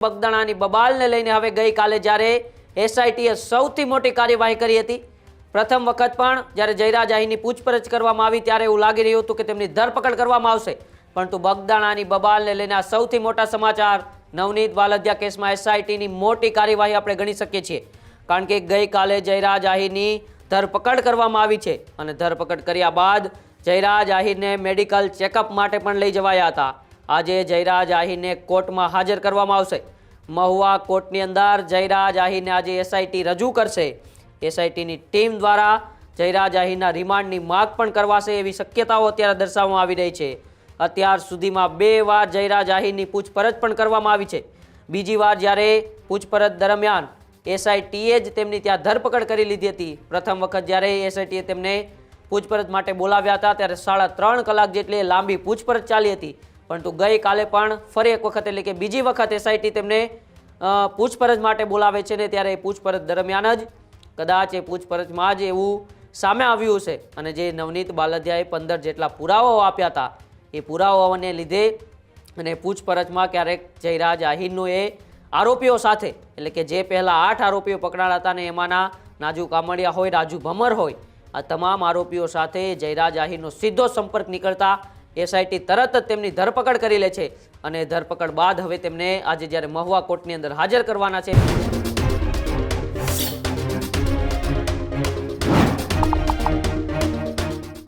બગદાણાની બબાલને લઈને હવે ગઈકાલે જ્યારે એસઆઈટીએ સૌથી મોટી કાર્યવાહી કરી હતી। પ્રથમ વખત પણ જ્યારે જયરાજ આહીરની પૂછપરછ કરવામાં આવી ત્યારે એવું લાગી રહ્યું હતું કે તેમની ધરપકડ કરવામાં આવશે, પરંતુ બગદાણાની બબાલને લઈને આ સૌથી મોટા સમાચાર। નવનીત વાલદિયા કેસમાં એસઆઈટીની મોટી કાર્યવાહી આપણે ગણી શકીએ છીએ, કારણ કે ગઈકાલે જયરાજ આહીરની ધરપકડ કરવામાં આવી છે અને ધરપકડ કર્યા બાદ જયરાજ આહીરને મેડિકલ ચેકઅપ માટે પણ લઈ જવાયા હતા। આજે જયરાજ આહીરને કોર્ટમાં હાજર કરવામાં આવશે। મહુવા કોર્ટની અંદર જયરાજ આહીરને આજે એસઆઈટી રજૂ કરશે। એસઆઈટીની ટીમ દ્વારા જયરાજ આહીરના રિમાન્ડની માંગ પણ કરવાશે એવી શક્યતાઓ અત્યારે દર્શાવવામાં આવી રહી છે। અત્યાર સુધીમાં 2 વાર જયરાજ આહીરની પૂછપરછ પણ કરવામાં આવી છે। બીજી વાર જ્યારે પૂછપરછ દરમિયાન એસઆઈટીએ જ તેમની ત્યાં ધરપકડ કરી લીધી હતી। પ્રથમ વખત જ્યારે એસઆઈટીએ તેમને પૂછપરછ માટે બોલાવ્યા હતા ત્યારે 3.5 કલાક જેટલી લાંબી પૂછપરછ ચાલી હતી, પરંતુ ગઈકાલે પણ ફરી એક વખત એટલે કે બીજી વખત એસઆઈટી તેમને પૂછપરછ માટે બોલાવે છે ને ત્યારે પૂછપરછ દરમિયાન જ કદાચ એ પૂછપરછમાં જ એવું સામે આવ્યું છે અને જે નવનીત બાલદિયાએ 15 જેટલા પુરાવાઓ આપ્યા હતા એ પુરાવાઓને લીધે અને પૂછપરછમાં ક્યારેક જયરાજ આહીરનો એ આરોપીઓ સાથે એટલે કે જે પહેલાં 8 આરોપીઓ પકડાયા હતા ને એમાંના નાજુ કામડિયા હોય, રાજુ ભમર હોય, આ તમામ આરોપીઓ સાથે જયરાજ આહીરનો સીધો સંપર્ક નીકળતા એસઆઈટી તરત જ તેમની ધરપકડ કરી લે છે અને ધરપકડ બાદ હવે તેમને આજે જ્યારે મહુવા કોર્ટની અંદર હાજર કરવાના છે।